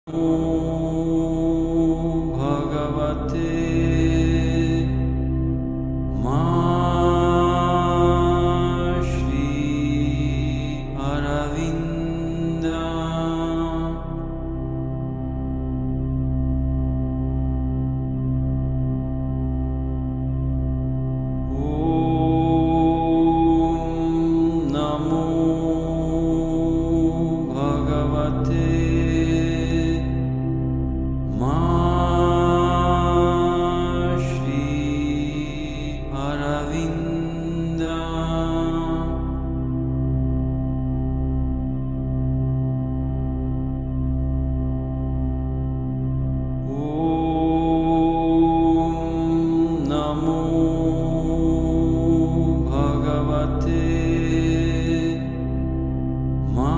Bhagavate Ma Shri Aravinda Om Namo Bhagavate Ma Shri Aravinda Om Namo Bhagavate Ma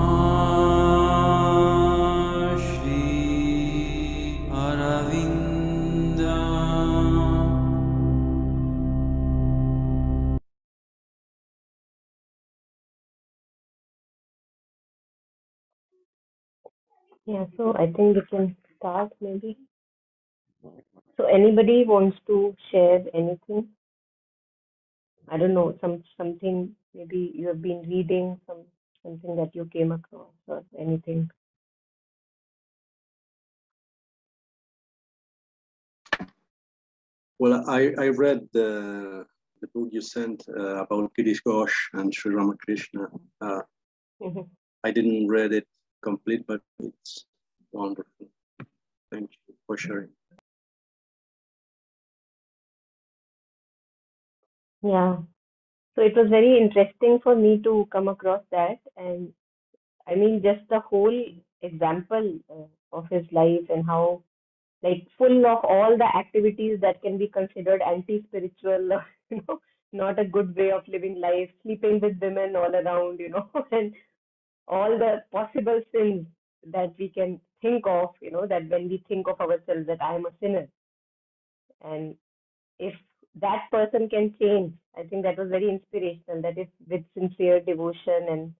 Shri Aravinda Yeah, so I think we can start maybe. So anybody wants to share anything? I don't know, something maybe you have been reading, something that you came across or anything. Well, I read the book you sent about Girish Ghosh and Sri Ramakrishna. Mhm. I didn't read it complete, but it's wonderful. Thank you for sharing. Yeah, so it was very interesting for me to come across that, and I mean just the whole example of his life and how like full of all the activities that can be considered anti-spiritual, not a good way of living life, sleeping with women all around, and all the possible sins that we can think of, that when we think of ourselves that I am a sinner. And if that person can change, I think that was very inspirational. That if with sincere devotion and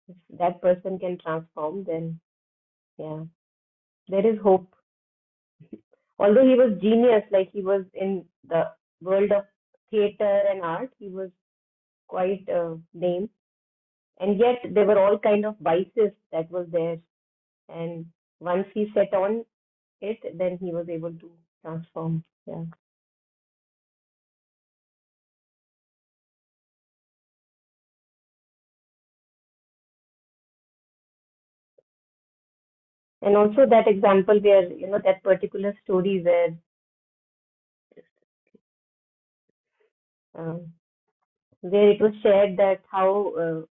if that person can transform, then yeah, there is hope. Although he was genius, like he was in the world of theater and art, he was quite named. And yet there were all kind of vices that was there. And once he set on it, then he was able to transform. Yeah. And also that example where, that particular story um, where it was shared that how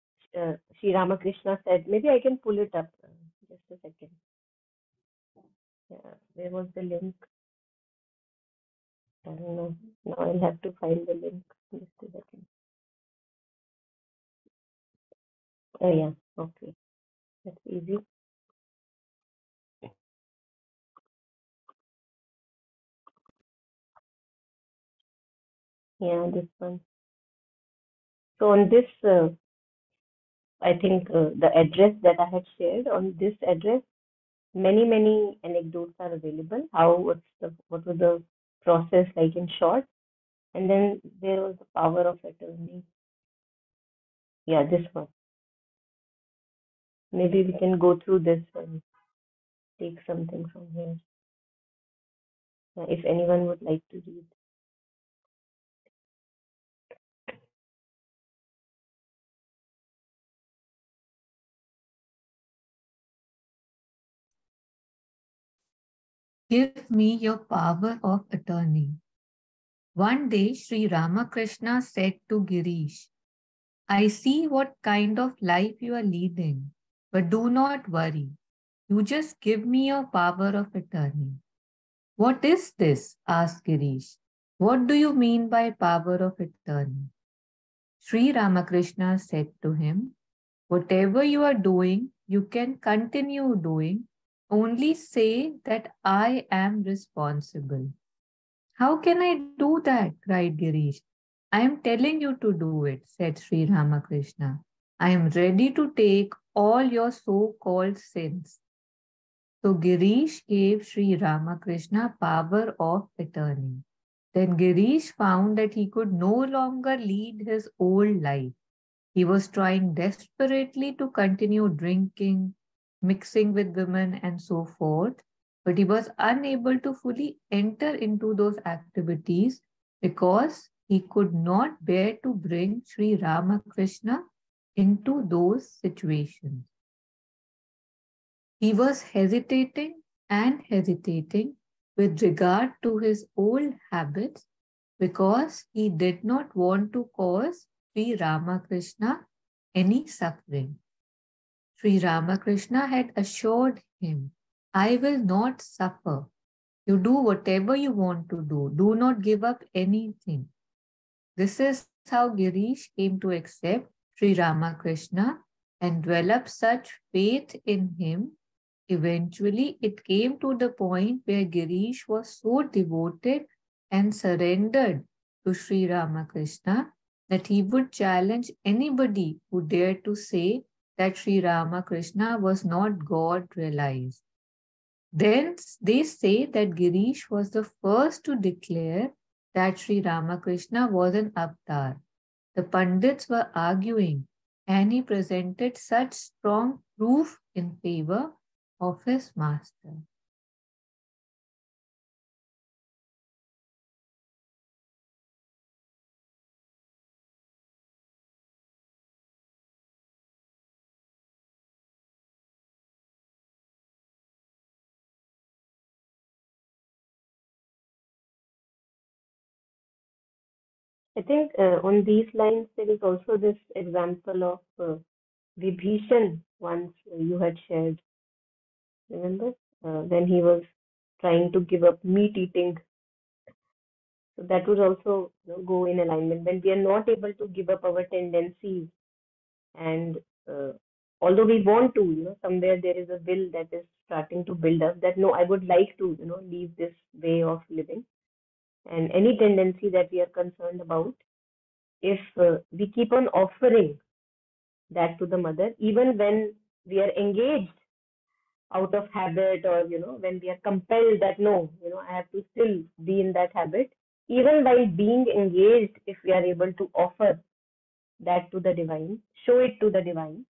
Sri Ramakrishna said, maybe I can pull it up. Just a second. Yeah, where was the link? I don't know. Now I'll have to find the link. Just a second. Oh, yeah. Okay. That's easy. Yeah, this one. So on this, I think the address that I had shared on this address, many anecdotes are available. What was the process like in short? And then there was the power of attorney. Yeah, this one. Maybe we can go through this and take something from here. If anyone would like to read. Give me your power of attorney. One day, Sri Ramakrishna said to Girish, I see what kind of life you are leading, but do not worry. You just give me your power of attorney. What is this? Asked Girish. What do you mean by power of attorney? Sri Ramakrishna said to him, whatever you are doing, you can continue doing. Only say that I am responsible. How can I do that? Cried Girish. I am telling you to do it, said Sri Ramakrishna. I am ready to take all your so called sins. So Girish gave Sri Ramakrishna power of attorney. Then Girish found that he could no longer lead his old life. He was trying desperately to continue drinking, mixing with women, and so forth, but he was unable to fully enter into those activities because he could not bear to bring Sri Ramakrishna into those situations. He was hesitating and hesitating with regard to his old habits because he did not want to cause Sri Ramakrishna any suffering. Sri Ramakrishna had assured him, I will not suffer. You do whatever you want to do. Do not give up anything. This is how Girish came to accept Sri Ramakrishna and develop such faith in him. Eventually, it came to the point where Girish was so devoted and surrendered to Sri Ramakrishna that he would challenge anybody who dared to say that Sri Ramakrishna was not God realized. Then they say that Girish was the first to declare that Sri Ramakrishna was an avatar. The Pandits were arguing, and he presented such strong proof in favor of his master. I think on these lines, there is also this example of Vibhishan once you had shared. Remember? When he was trying to give up meat eating. So that would also go in alignment. When we are not able to give up our tendencies, and uh, although we want to, somewhere there is a will that is starting to build up that no, I would like to, leave this way of living. And any tendency that we are concerned about, if we keep on offering that to the mother, even when we are engaged out of habit, or when we are compelled that no, I have to still be in that habit, even while being engaged, if we are able to offer that to the divine, show it to the divine,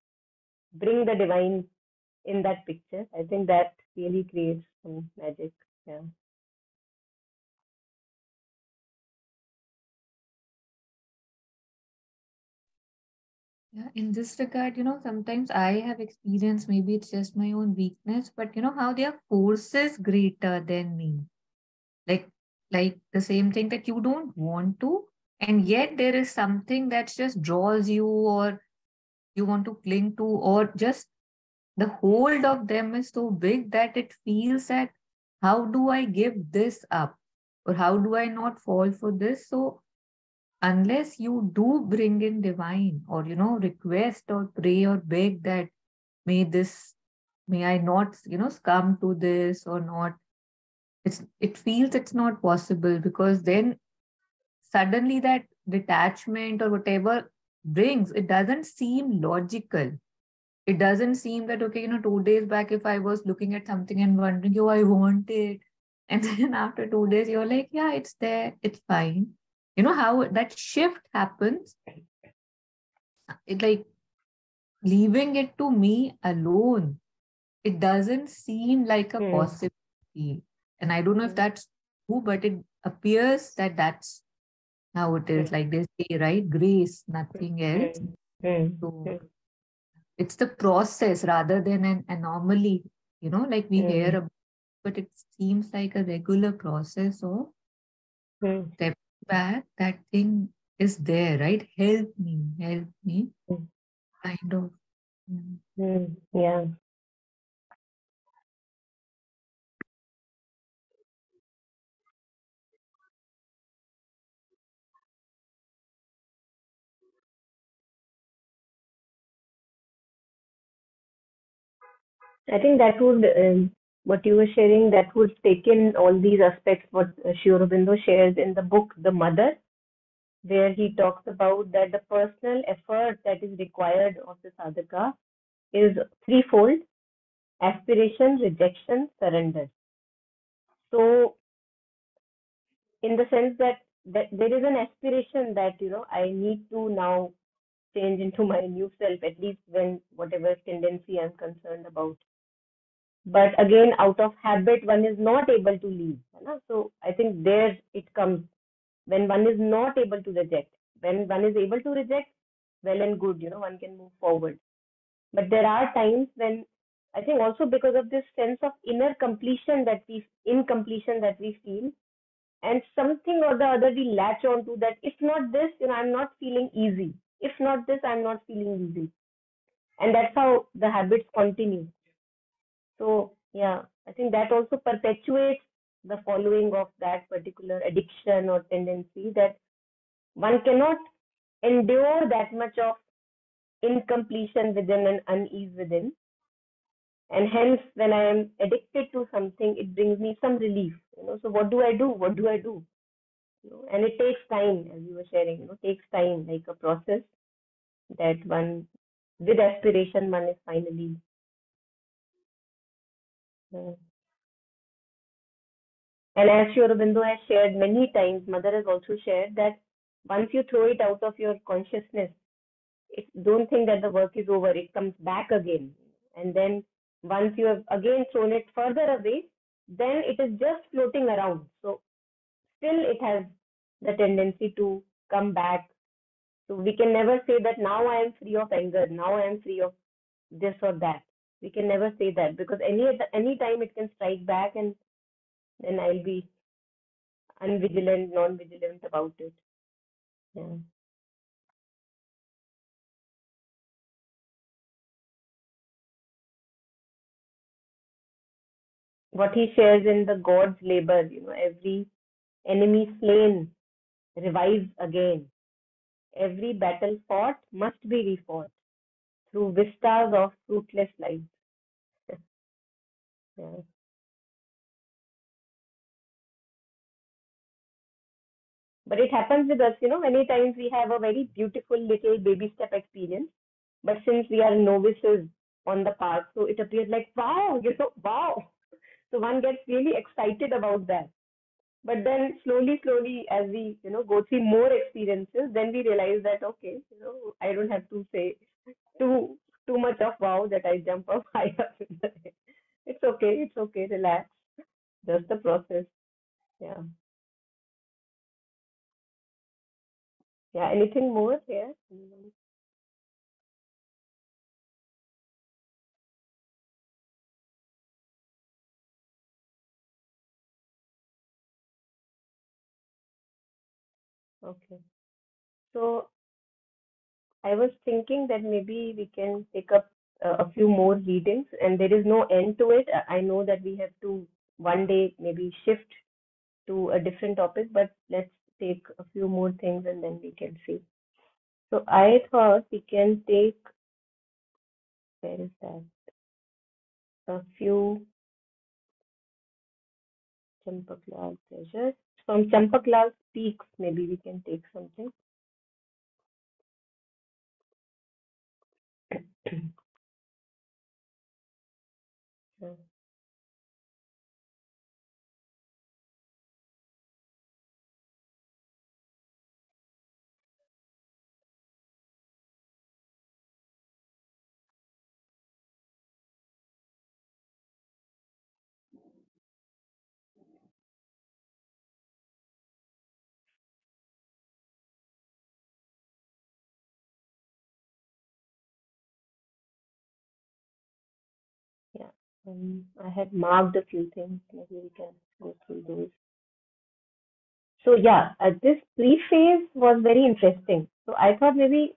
bring the divine in that picture, I think that really creates some magic. Yeah. Yeah, in this regard, sometimes I have experienced, maybe it's just my own weakness, but how there are forces greater than me. Like like the same thing that you don't want to, and yet there is something that just draws you, or you want to cling to, or just the hold of them is so big that it feels that how do I give this up, or how do I not fall for this? So unless you do bring in divine, or request or pray or beg that may I not succumb to this or not, it feels it's not possible, because then suddenly that detachment or whatever brings, it doesn't seem logical. It doesn't seem that, okay, 2 days back, if I was looking at something and wondering, oh, I want it. And then after 2 days, you're like, yeah, it's there, it's fine. You know how that shift happens? It like leaving it to me alone. It doesn't seem like a Hmm. possibility. And I don't know if that's true, but it appears that that's how it is. Hmm. Like they say, right? Grace, nothing else. Hmm. Hmm. So Hmm. it's the process rather than an anomaly, like we hear Hmm. about, but it seems like a regular process of Hmm. step back. That thing is there, right? Help me, Hmm. kind of. Mm. Hmm. Yeah. I think that would, what you were sharing, that would take in all these aspects, what Sri Aurobindo shares in the book, The Mother, where he talks about that the personal effort that is required of the sadhaka is threefold. aspiration, rejection, surrender. So in the sense that there is an aspiration that, I need to now change into my new self, at least when whatever tendency I'm concerned about. But again, out of habit, one is not able to leave. So I think there it comes when one is not able to reject. When one is able to reject, well and good, one can move forward. But there are times when I think also because of this sense of inner incompletion that we feel, and something or the other we latch on to that. If not this, I'm not feeling easy. If not this, I'm not feeling easy. And that's how the habits continue. So yeah, I think that also perpetuates the following of that particular addiction or tendency, that one cannot endure that much of incompletion within and unease within. And hence, when I am addicted to something, it brings me some relief. So what do I do? What do I do? And it takes time, as you were sharing. Takes time, like a process that one, with aspiration, one is finally. And as Sri Aurobindo has shared many times, Mother has also shared that once you throw it out of your consciousness, don't think that the work is over. It comes back again. And then once you have again thrown it further away, then it is just floating around. So still it has the tendency to come back. So we can never say that now I am free of anger, now I am free of this or that. We can never say that, because any time it can strike back, and then I'll be unvigilant, non-vigilant about it. Yeah. What he shares in the God's labor, every enemy slain revives again. Every battle fought must be refought through vistas of fruitless lives. Yeah. But it happens with us, many times we have a very beautiful little baby step experience, but since we are novices on the path, so it appears like, wow, wow. So one gets really excited about that. But then slowly, as we, go through more experiences, then we realize that, okay, I don't have to say too much of wow that I jump up higher. It's okay, relax. Just the process. Yeah. Yeah. Anything more here? Okay. So I was thinking that maybe we can take up a few more readings, and there is no end to it. I know that we have to one day maybe shift to a different topic, but let's take a few more things and then we can see. So I thought we can take, where is that? A few Champaklal pleasures. From Champaklal Speaks, maybe we can take something. Yeah. I had marked a few things. Maybe we can go through those. So yeah, this preface was very interesting. So I thought maybe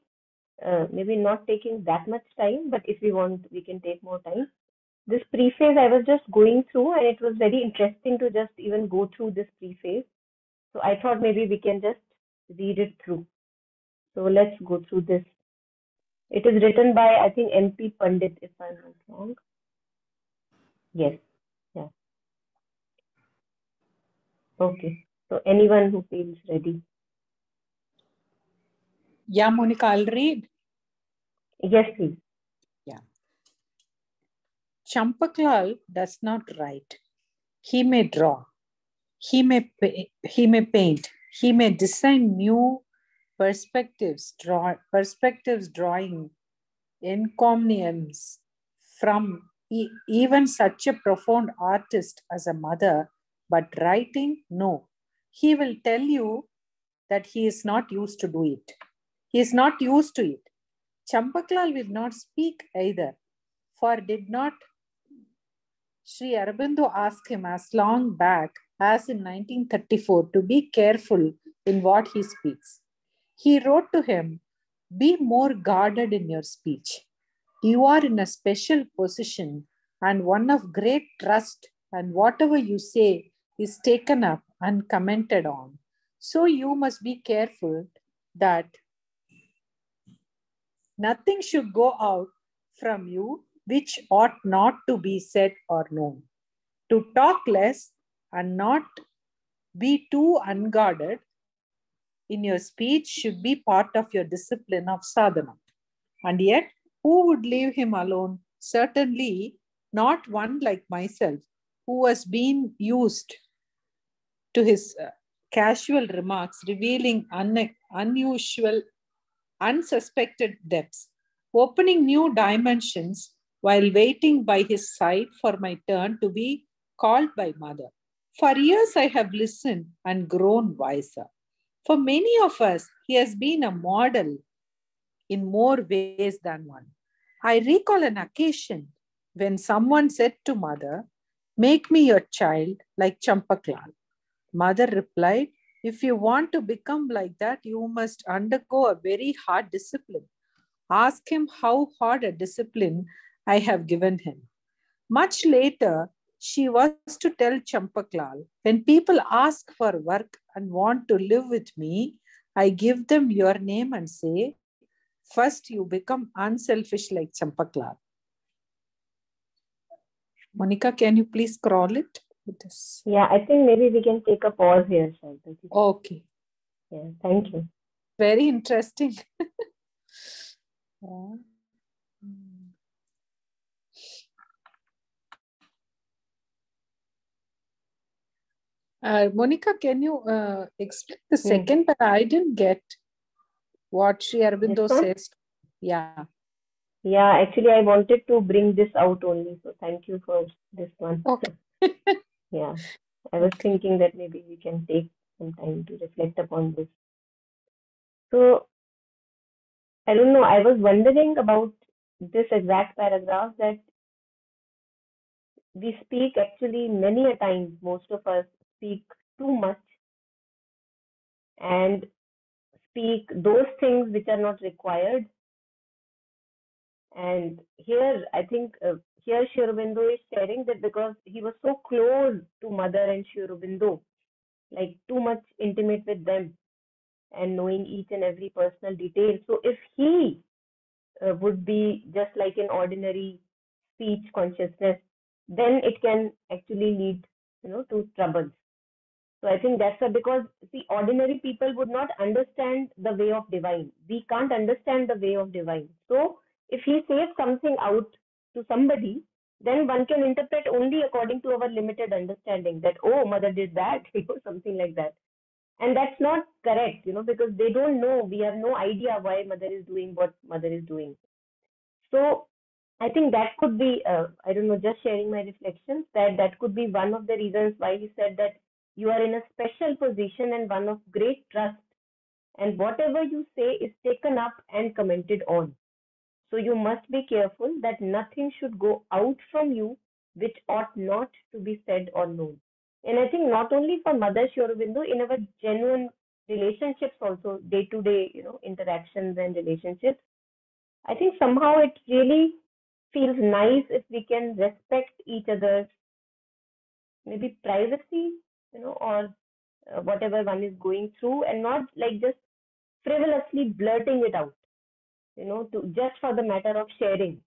not taking that much time, but if we want, we can take more time. This preface I was just going through, and it was very interesting to just even go through this preface. So I thought maybe we can just read it through. So let's go through this. It is written by, I think, MP Pandit, if I'm not wrong. Yes. Yeah. Okay. So anyone who feels ready. Yeah, Monica, I'll read. Yes, please. Yeah. Champaklal does not write. He may draw, he may paint, he may design new perspectives drawing encomiums from even such a profound artist as a mother, but writing, no. He will tell you that he is not used to do it. He is not used to it. Champaklal will not speak either, for did not Sri Aurobindo ask him as long back as in 1934 to be careful in what he speaks. He wrote to him, be more guarded in your speech. You are in a special position and one of great trust, and whatever you say is taken up and commented on. So you must be careful that nothing should go out from you which ought not to be said or known. To talk less and not be too unguarded in your speech should be part of your discipline of sadhana. And yet, who would leave him alone? Certainly not one like myself, who has been used to his casual remarks, revealing unusual, unsuspected depths, opening new dimensions while waiting by his side for my turn to be called by mother. For years, I have listened and grown wiser. For many of us, he has been a model in more ways than one. I recall an occasion when someone said to mother, make me your child like Champaklal. Mother replied, if you want to become like that, you must undergo a very hard discipline. Ask him how hard a discipline I have given him. Much later, she was to tell Champaklal, when people ask for work and want to live with me, I give them your name and say, first you become unselfish like Champaklal. Monica, can you please scroll it? Yeah, I think maybe we can take a pause here, Shanta. Okay. Yeah, thank you. Very interesting. Monica, can you explain the second? But I didn't get what Sri Aurobindo says. Yeah. Yeah, actually, I wanted to bring this out only. So thank you for this one. Okay. Yeah, I was thinking that maybe we can take some time to reflect upon this. So I don't know. I was wondering about this exact paragraph that we speak actually many a times, most of us speak too much and speak those things which are not required. And here, I think here Sri Aurobindo is sharing that because he was so close to Mother and Sri Aurobindo, like too much intimate with them and knowing each and every personal detail. So if he would be just like an ordinary speech consciousness, then it can actually lead, to troubles. So I think that's because see, ordinary people would not understand the way of divine. We can't understand the way of divine. So if he says something out to somebody, then one can interpret only according to our limited understanding that, oh, mother did that, something like that. And that's not correct, because they don't know. We have no idea why mother is doing what mother is doing. So I think that could be, I don't know, just sharing my reflections, that could be one of the reasons why he said that you are in a special position and one of great trust. And whatever you say is taken up and commented on. So you must be careful that nothing should go out from you which ought not to be said or known. And I think not only for Mother Sri Aurobindo, in our genuine relationships also, day to day, interactions and relationships, I think somehow it really feels nice if we can respect each other's maybe privacy, or whatever one is going through, and not like just frivolously blurting it out, to just for the matter of sharing.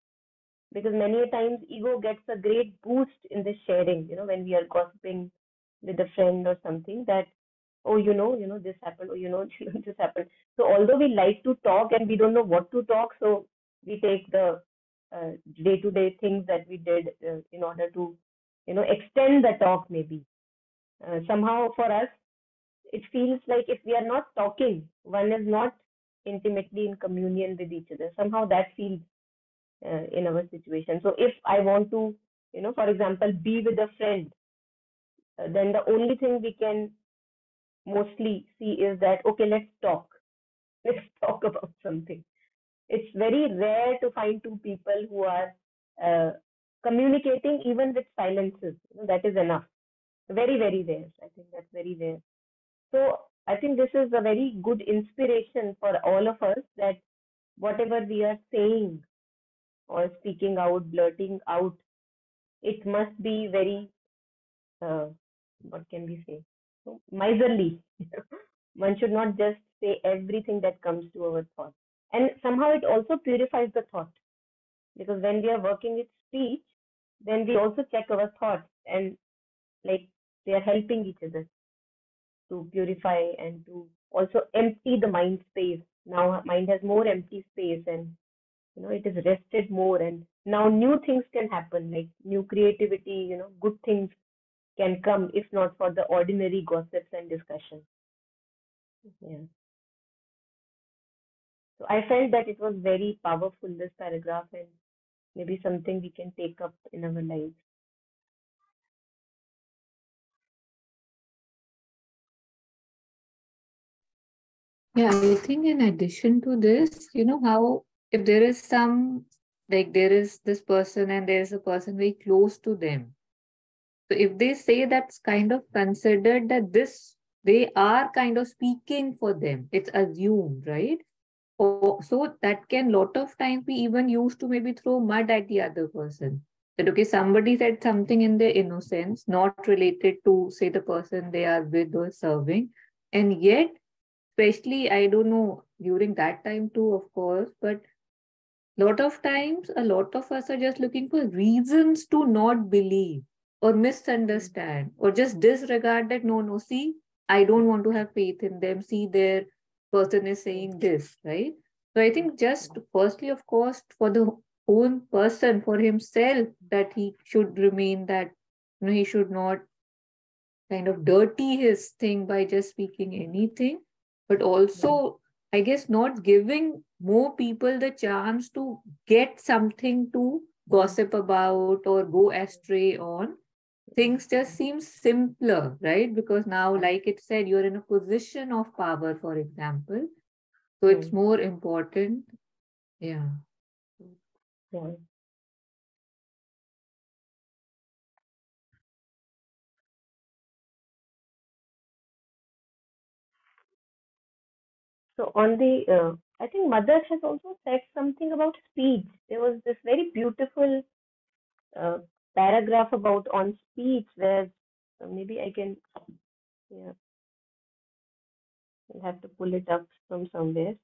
Because many a times ego gets a great boost in this sharing, when we are gossiping with a friend or something that, oh, this happened, oh, this happened. So although we like to talk and we don't know what to talk, so we take the day-to-day things that we did in order to, extend the talk maybe. Somehow for us, it feels like if we are not talking, one is not intimately in communion with each other. Somehow that feels in our situation. So if I want to, for example, be with a friend, then the only thing we can mostly see is that, okay, let's talk. Let's talk about something. It's very rare to find two people who are uh, communicating even with silences. That is enough. Very, very rare. I think that's very rare. So I think this is a very good inspiration for all of us that whatever we are saying or speaking out, blurting out, it must be very, what can we say? So, miserly. One should not just say everything that comes to our thought. And somehow it also purifies the thought because when we are working with speech, then we also check our thoughts and like they are helping each other to purify and to also empty the mind space. Now mind has more empty space and it is rested more and now new things can happen like new creativity, good things can come if not for the ordinary gossips and discussion. Yeah. So I felt that it was very powerful, this paragraph, and maybe something we can take up in our lives. Yeah, I think in addition to this, how if there is some, like there is this person and there is a person very close to them. So if they say that's kind of considered that they are kind of speaking for them, it's assumed, right? So that can lot of times be even used to maybe throw mud at the other person. That okay, somebody said something in their innocence, not related to say the person they are with or serving, and yet, especially I don't know during that time too, of course, but lot of times a lot of us are just looking for reasons to not believe or Mm, misunderstand or just disregard that no, see, I don't want to have faith in them, see their person is mm, saying this, right? So I mm, think just firstly of course for the own person, for himself, that he should remain that he should not kind of dirty his thing by just speaking anything, but mm, also, I guess, not giving more people the chance to get something to gossip about or go astray on. Things just seem simpler, right? Because now, like it said, you're in a position of power, for example. So it's mm, more important. Yeah. yeah. So on the, I think Mother has also said something about speech. There was this very beautiful uh, paragraph about on speech where maybe I can, yeah, I'll have to pull it up from somewhere.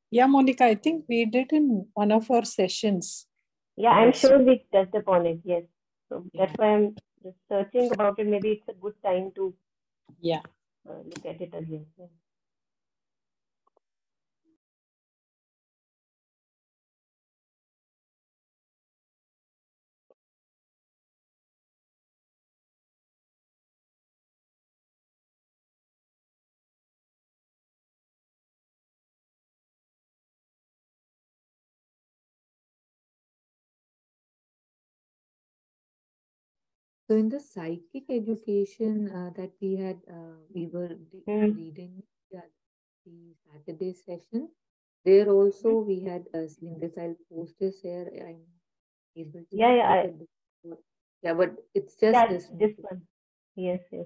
Yeah, Monica, I think we did in one of our sessions Yeah, I'm also. sure we touched upon it. Yes. So Yeah. that's why I'm just searching about it. Maybe it's a good time to Yeah. look at it again. Yeah. So in the psychic education that we were Mm, reading the Saturday session, there mm. also we had seen this. I'll post this here. I'm able to Yeah, see yeah, it at the yeah, but it's just yeah, this this one. one. Yes, yes.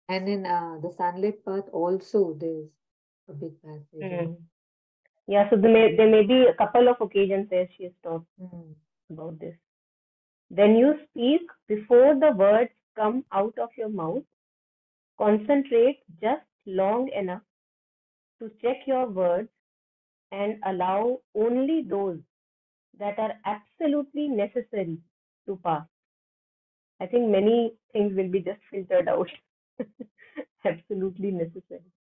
And in the sunlit path also there's a big passage on. Mm. Yeah, so there may be a couple of occasions where she has talked Mm. about this. When you speak, before the words come out of your mouth, concentrate just long enough to check your words and allow only those that are absolutely necessary to pass. I think many things will be just filtered out absolutely necessary.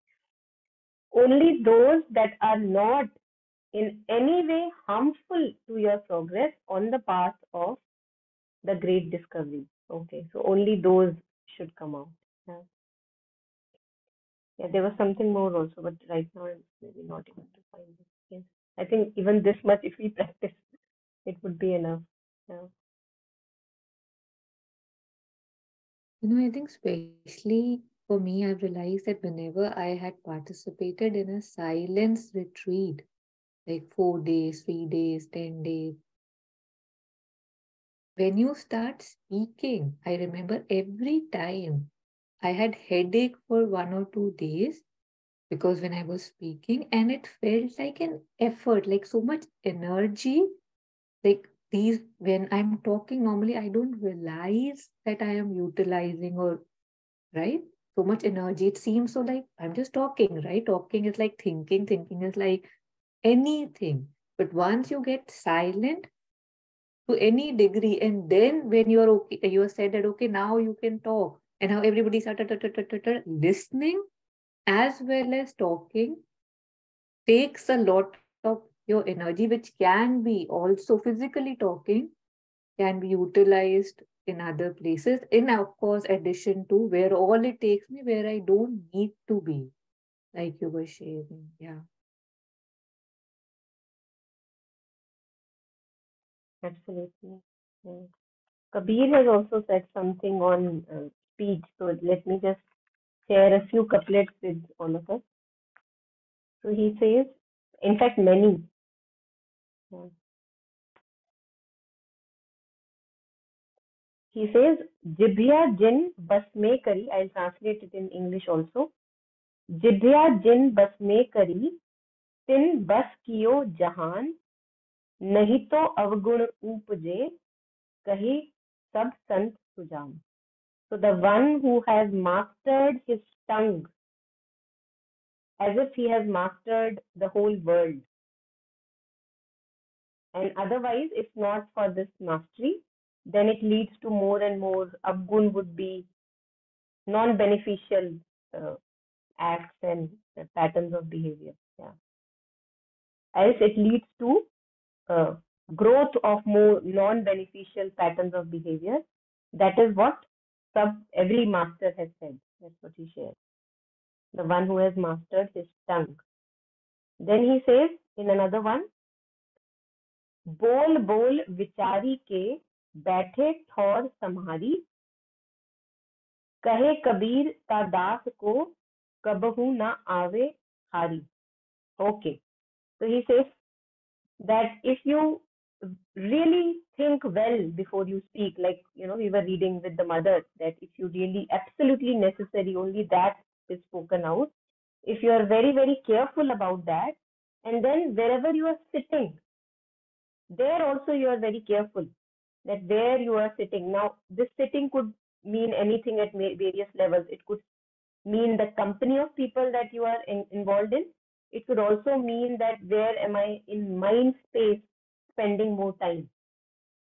Only those that are not in any way harmful to your progress on the path of the great discovery. Okay, so only those should come out. Yeah, yeah, there was something more also, but right now I'm maybe not able to find it. Yes, I think even this much, if we practice, it would be enough. Yeah, I think especially for me, I've realized that whenever I had participated in a silence retreat, like 4 days, 3 days, 10 days, when you start speaking, I remember every time I had headache for 1 or 2 days because when I was speaking, and it felt like an effort, like so much energy. Like these, when I'm talking normally, I don't realize that I am utilizing or right so much energy. It seems so like I'm just talking, right? Talking is like thinking, thinking is like anything. But once you get silent to any degree, and then when you're okay, you are said that okay, now you can talk, and how everybody started listening as well as talking takes a lot of your energy, which can be also physically talking, can be utilized in other places. In, of course, addition to where all it takes me, where I don't need to be, like you were sharing. Yeah. absolutely. Yeah. Kabir has also said something on speech, so let me just share a few couplets with all of us. So he says, in fact, many. Yeah. He says, Jibhya jin bas mein kari. I'll translate it in English also. Jibhya jin bas mein kari, tin bas kiyo jahan, nahi to avgun upje, kahi sab sant sujan. So the one who has mastered his tongue, as if he has mastered the whole world. And otherwise, if not for this mastery, then it leads to more and more. Avgun would be non-beneficial uh, acts and patterns of behavior. Yeah. Else it leads to uh, growth of more non-beneficial patterns of behavior. That is what every master has said. That's what he shares. The one who has mastered his tongue. Then he says in another one, बोल बोल विचारी के बैठे ठौर सम्हारी कहे कबीर ता दास को कबहू ना आवे हारी. Okay, so he says that if you really think well before you speak, like we were reading with the mother, that if you really absolutely necessary, only that is spoken out. If you are very, very careful about that, and then wherever you are sitting, there also you are very careful that where you are sitting. Now, this sitting could mean anything at various levels. It could mean the company of people that you are involved in. It could also mean that where am I in mind space spending more time.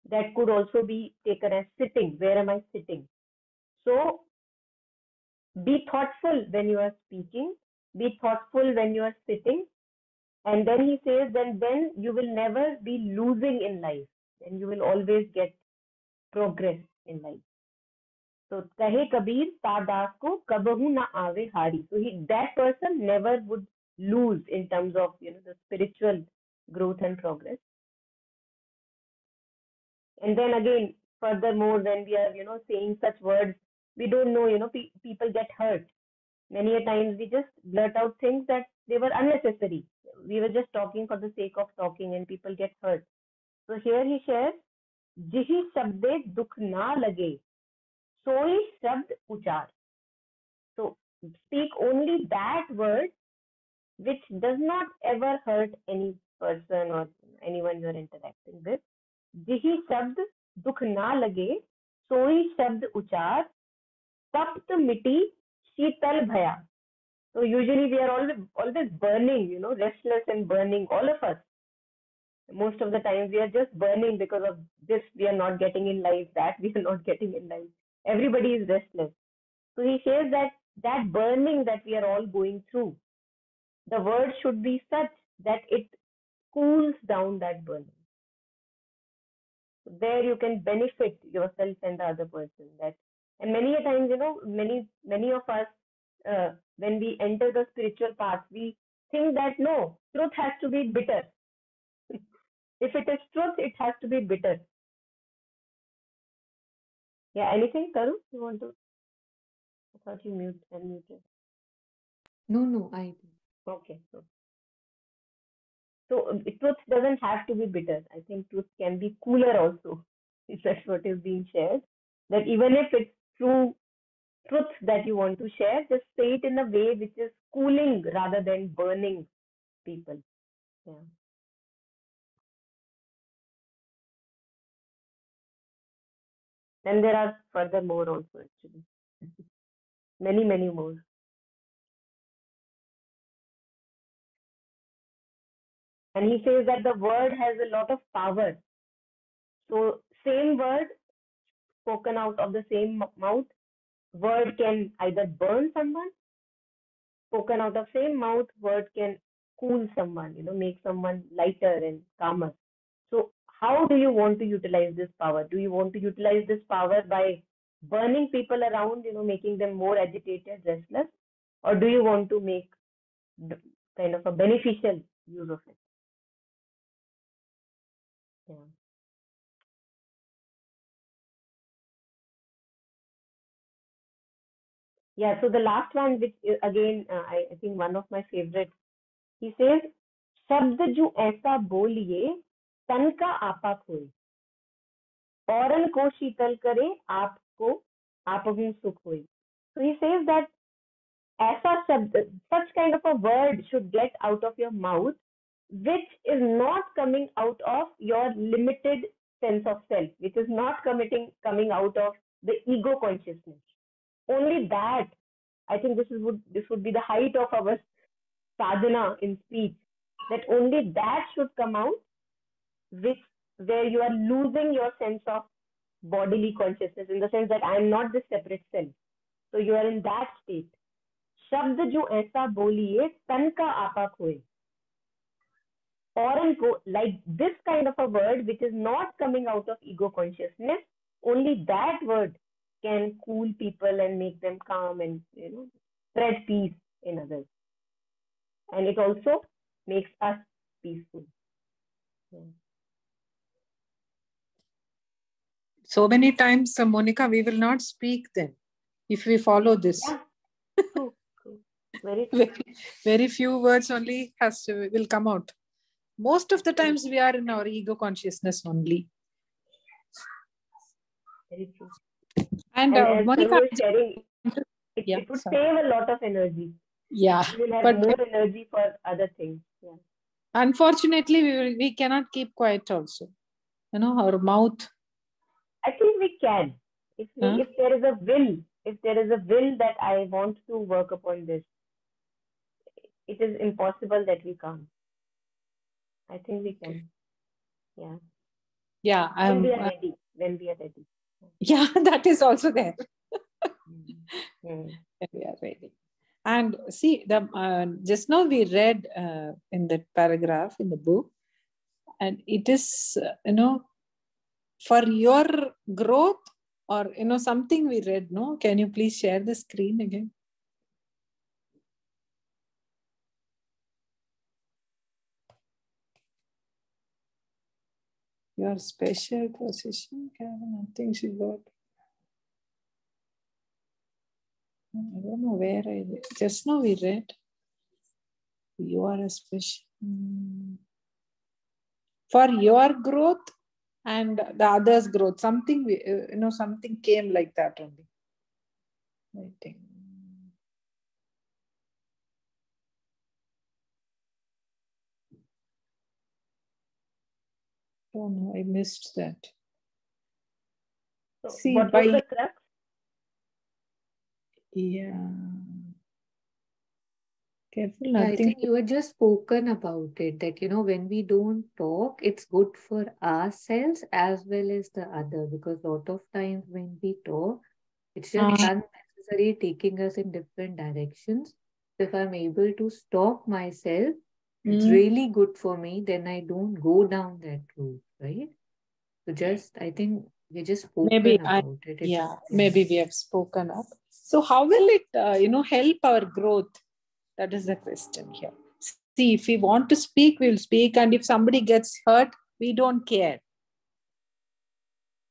That could also be taken as sitting. Where am I sitting? So be thoughtful when you are speaking. Be thoughtful when you are sitting. And then he says, then you will never be losing in life. And you will always get progress in life. So kahe Kabir Tadas ko kabahu na ave hari. So that person never would lose in terms of the spiritual growth and progress. And then again, furthermore, when we are saying such words, we don't know, people get hurt. Many a times we just blurt out things that they were unnecessary. We were just talking for the sake of talking, and people get hurt. So here he shares, जिही शब्दे दुख ना लगे सोई शब्द उचार. So speak only that word which does not ever hurt any person or anyone you're interacting with. जिही शब्द दुख ना लगे सोई शब्द उचार तप्त मिटी शीतल भया. So usually we are always burning, restless and burning, all of us. Most of the time we are just burning because of this we are not getting in life, that we are not getting in life. Everybody is restless. So he says that that burning that we are all going through, the word should be such that it cools down that burning. There you can benefit yourself and the other person. That, and many a times, many of us, when we enter the spiritual path, we think that no, truth has to be bitter. If it is truth, it has to be bitter. Yeah, anything, Tarun? You want to? I thought you unmuted. No, I do. Okay. So truth doesn't have to be bitter. I think truth can be cooler also. If that's what is being shared. That even if it's true truth that you want to share, just say it in a way which is cooling rather than burning people. Yeah. And there are further more also actually. Many, many more. And he says that the word has a lot of power. So same word spoken out of the same mouth, word can either burn someone, spoken out of same mouth, word can cool someone, make someone lighter and calmer. So how do you want to utilize this power? Do you want to utilize this power by burning people around, making them more agitated, restless? Or do you want to make kind of a beneficial use of it? Yeah. Yeah, so the last one, which again, I think one of my favorites, he says, शब्द जो ऐसा बोलिए तन का आपा खोए औरन को शीतल करे आपको आपहु सुख होए. So he says that ऐसा शब्द, such kind of a word should get out of your mouth which is not coming out of your limited sense of self, which is not coming out of the ego consciousness. Only that, I think this would be the height of our sadhana in speech, that only that should come out, where you are losing your sense of bodily consciousness, in the sense that I am not this separate self. So you are in that state. शब्द जो ऐसा बोलिए तन का आपा खोए. Or like this kind of a word which is not coming out of ego consciousness, only that word can cool people and make them calm and spread peace in others. And it also makes us peaceful. Yeah. So many times, Monica, we will not speak then if we follow this. Yeah, true. Very true. Very few words only will come out. Most of the times we are in our ego consciousness only. Very true. And Monica was sharing, yeah, it would save a lot of energy. Yeah. You will have more energy for other things. Yeah. Unfortunately, we cannot keep quiet also. Our mouth. I think we can. If there is a will that I want to work upon this, it is impossible that we can't. I think we can. Yeah. Yeah. When we are ready. Yeah, that is also there. When we are ready. And see, just now we read in that paragraph in the book, and it is, for your growth, or, something we read, no? Can you please share the screen again? Your special position, nothing she got. I don't know where I read. Just now we read. You are a special. For your growth and the others' growth. Something, something came like that only. I think. Oh no, I missed that. So see, what was the crux? Yeah. Careful, I think you had just spoken about it, that, when we don't talk, it's good for ourselves as well as the other, because a lot of times when we talk, it's just unnecessary, taking us in different directions. If I'm able to stop myself, it's really good for me, then I don't go down that route, right? So just, I think we just spoken about it. Maybe we have spoken up. So how will it, help our growth? That is the question here. See, if we want to speak, we'll speak. And if somebody gets hurt, we don't care.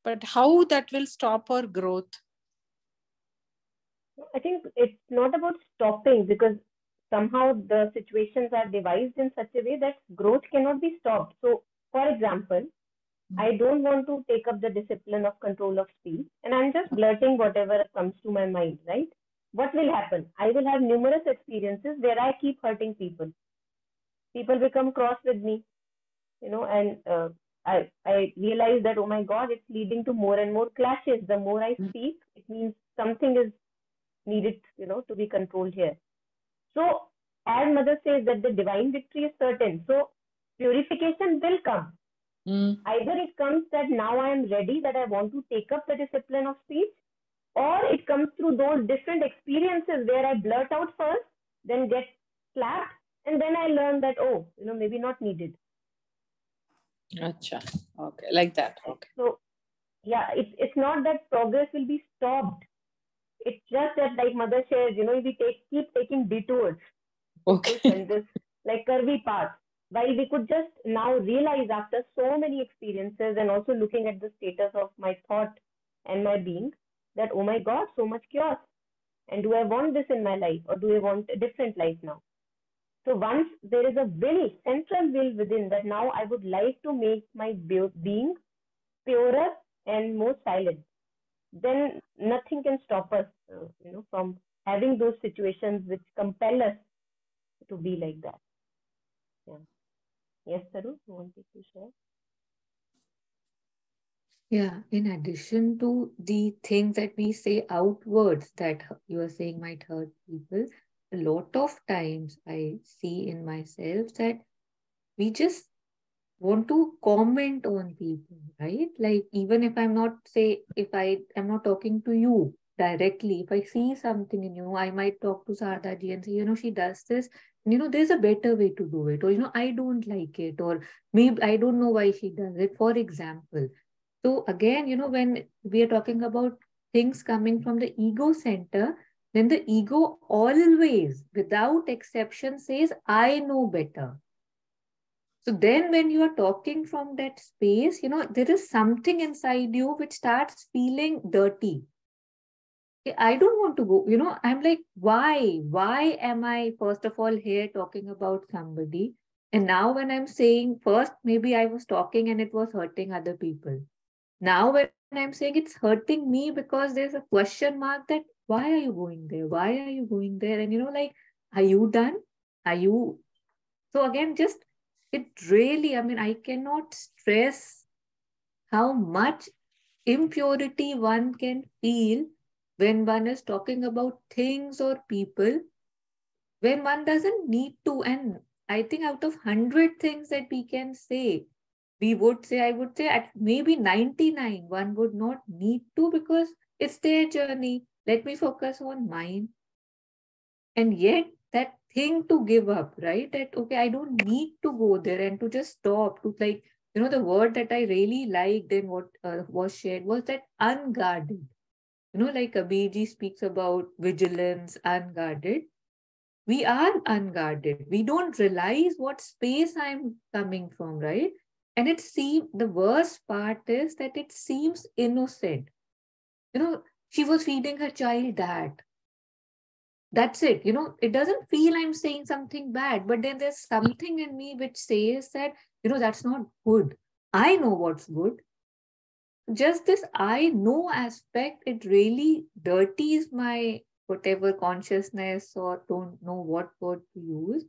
But how that will stop our growth? I think it's not about stopping, because somehow the situations are devised in such a way that growth cannot be stopped. So, for example, I don't want to take up the discipline of control of speech, and I'm just blurting whatever comes to my mind, right? What will happen? I will have numerous experiences where I keep hurting people. People become cross with me, and I realize that, oh my God, it's leading to more and more clashes. The more I speak, it means something is needed, to be controlled here. So, as Mother says that the divine victory is certain, so purification will come. Either it comes that now I am ready, that I want to take up the discipline of speech, or it comes through those different experiences where I blurt out first, then get slapped, and then I learn that, oh, maybe not needed. Acha. Okay, like that. Okay. So, yeah, it's not that progress will be stopped. It's just that, like Mother says, we keep taking detours. Okay. And this like curvy path. While we could just now realize after so many experiences and also looking at the status of my thought and my being that, oh my God, so much chaos. And do I want this in my life, or do I want a different life now? So once there is a will, central will within, that now I would like to make my being purer and more silent, then nothing can stop us, from having those situations which compel us to be like that. Yeah. Yes, Taru, you wanted to share? Yeah, in addition to the things that we say outwards that you are saying might hurt people, a lot of times I see in myself that we just want to comment on people, right? Like, even if I'm not, say, if I am not talking to you directly, if I see something in you, I might talk to Sarda ji and say, she does this, and, there's a better way to do it, or, I don't like it, or maybe I don't know why she does it, for example. So again, when we are talking about things coming from the ego center, then the ego always, without exception, says, I know better. So then when you are talking from that space, there is something inside you which starts feeling dirty. I don't want to go, I'm like, why? Why am I, first of all, here talking about somebody? And now when I'm saying, first, maybe I was talking and it was hurting other people. Now when I'm saying it's hurting me because there's a question mark that, why are you going there? Why are you going there? And, like, are you done? Are you... So again, just, it really, I cannot stress how much impurity one can feel when one is talking about things or people when one doesn't need to. And I think out of 100 things that we can say, I would say at maybe 99, one would not need to, because it's their journey. Let me focus on mine. And yet that thing to give up, right? That, okay, I don't need to go there, and to just stop, to, like, the word that I really liked and what was shared was that unguarded. Like Kabirji speaks about vigilance, unguarded. We are unguarded. We don't realize what space I'm coming from, right? And the worst part is that it seems innocent. She was feeding her child that. That's it. It doesn't feel I'm saying something bad, but then there's something in me which says that, that's not good. I know what's good. Just this I know aspect, it really dirties my whatever consciousness, or don't know what word to use.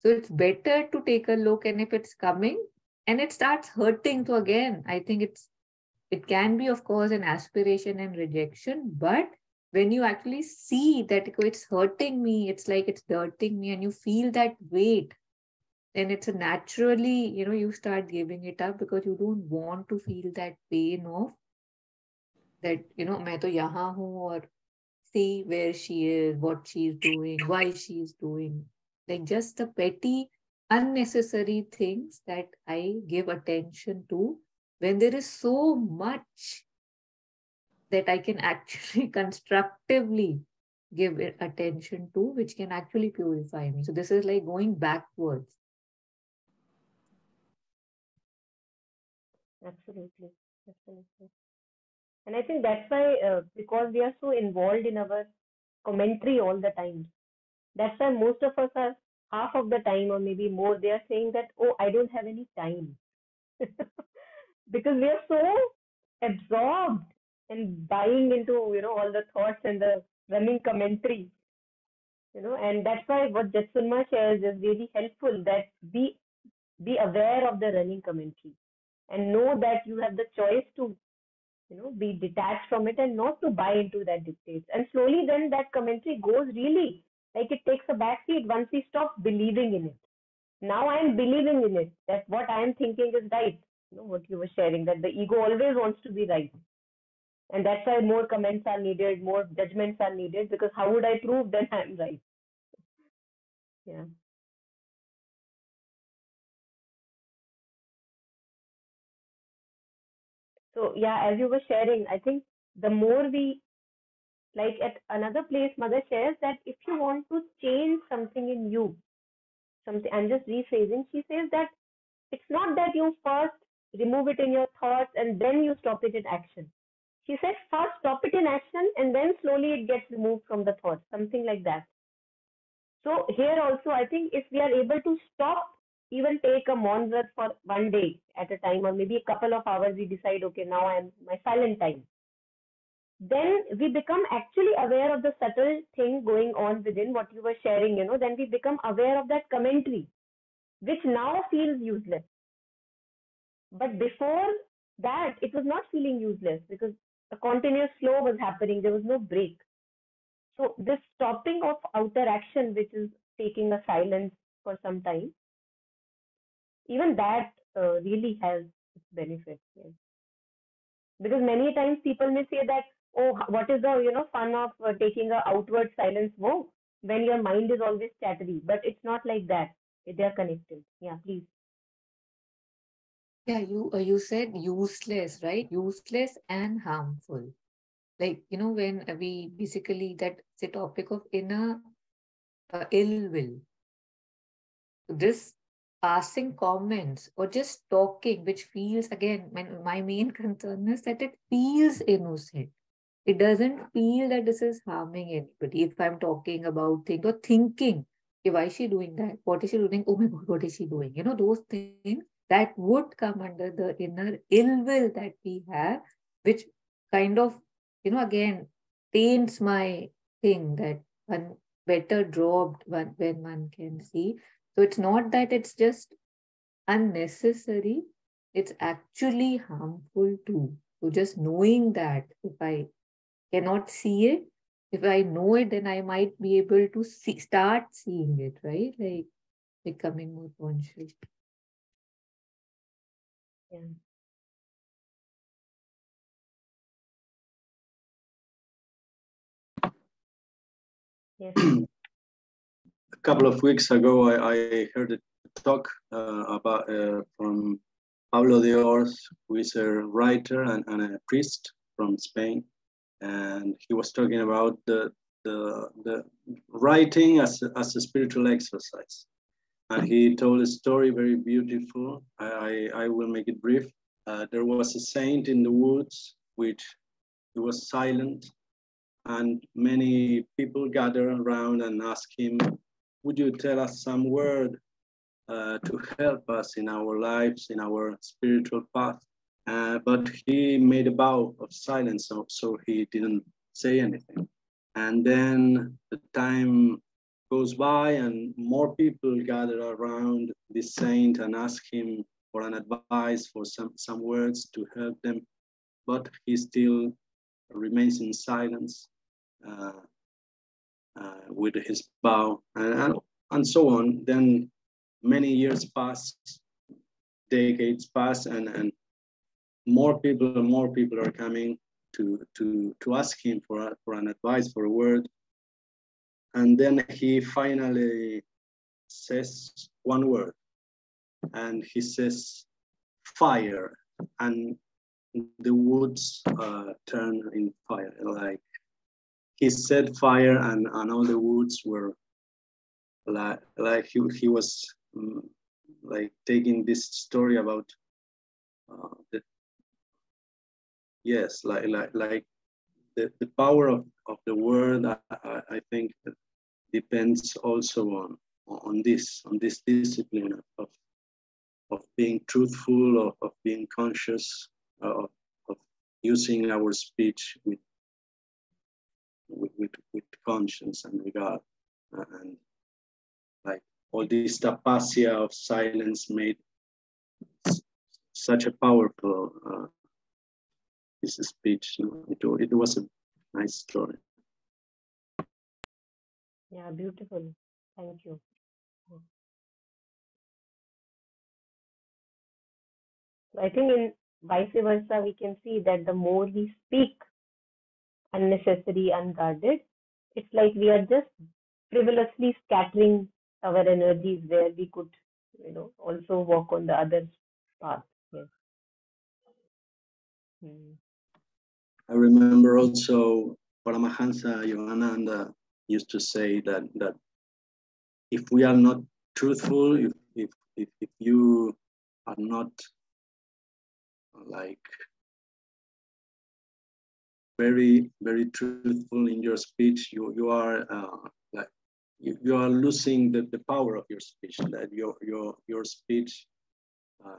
So it's better to take a look, and if it's coming and it starts hurting, so again, I think it can be, of course, an aspiration and rejection, but when you actually see that it's hurting me, it's like it's dirting me, and you feel that weight, then it's a naturally, you start giving it up, because you don't want to feel that pain of that, मैं तो यहाँ हूँ और see where she is, what she's doing, why she's doing. Like just the petty, unnecessary things that I give attention to when there is so much that I can actually constructively give it attention to, which can actually purify me. So this is like going backwards. Absolutely. Absolutely. And I think that's why, because we are so involved in our commentary all the time, that's why most of us are half of the time or maybe more, they are saying that, oh, I don't have any time. Because we are so absorbed in buying into, all the thoughts and the running commentary, and that's why what Jatsunma shares is really helpful, that be aware of the running commentary and know that you have the choice to be detached from it and not to buy into that dictates. And slowly then that commentary goes really, like it takes a backseat once we stop believing in it. Now I am believing in it, that what I am thinking is right. What you were sharing, that the ego always wants to be right. And that's why more comments are needed, more judgments are needed, because how would I prove that I'm right? Yeah. So yeah, as you were sharing, I think the more we, like at another place, Mother shares that if you want to change something in you, something, I'm just rephrasing, she says that it's not that you first remove it in your thoughts and then you stop it in action. She said first stop it in action and then slowly it gets removed from the thoughts, something like that. So here also, I think if we are able to stop, even take a Maun Vrat for one day at a time, or maybe a couple of hours, we decide, okay, now I'm my silent time. Then we become actually aware of the subtle thing going on within what you were sharing, then we become aware of that commentary, which now feels useless. But before that, it was not feeling useless because a continuous flow was happening. There was no break. So this stopping of outer action, which is taking a silence for some time, even that really has its benefits. Yes. Because many times people may say that, oh, what is the fun of taking a outward silence? Whoa, when your mind is always chattery. But it's not like that. They are connected. Yeah, please. Yeah, you said useless, right? Useless and harmful. Like, when we basically, that's the topic of inner ill will. This passing comments or just talking, which feels, again, my main concern is that it feels innocent. It doesn't feel that this is harming anybody. If I'm talking about things or thinking, okay, why is she doing that? What is she doing? Oh my God, what is she doing? Those things that would come under the inner ill will that we have, which kind of, again, taints my thing that one better dropped when one can see. So it's not that it's just unnecessary, it's actually harmful too. So just knowing that, if I cannot see it, if I know it, then I might be able to start seeing it, right? Like becoming more conscious. Yeah. Yes. A couple of weeks ago, I heard a talk about from Pablo de Ors, who is a writer and a priest from Spain, and he was talking about the writing as a spiritual exercise. And he told a story very beautiful. I will make it brief. There was a saint in the woods, which he was silent, and many people gathered around and asked him, would you tell us some word to help us in our lives, in our spiritual path? But he made a vow of silence, so he didn't say anything. And then the time goes by and more people gather around this saint and ask him for an advice, for some words to help them, but he still remains in silence with his vow, and so on. Then many years pass, decades pass, and more people are coming to ask him for an advice, for a word. And then he finally says one word, and he says fire, and the woods turn in fire. Like he said fire, and all the woods were like he was like taking this story about the, yes, like the power of the word. I think that depends also on this discipline of being truthful, of being conscious, of using our speech with conscience and regard, and like all this tapasya of silence made such a powerful his speech. It was a nice story. Yeah, beautiful. Thank you. So I think in vice versa, we can see that the more we speak unnecessary, unguarded, it's like we are just frivolously scattering our energies where we could, also walk on the other path. Yes. I remember also Paramahansa Yogananda used to say that if we are not truthful, if you are not like very truthful in your speech, you are like you are losing the power of your speech. That your speech,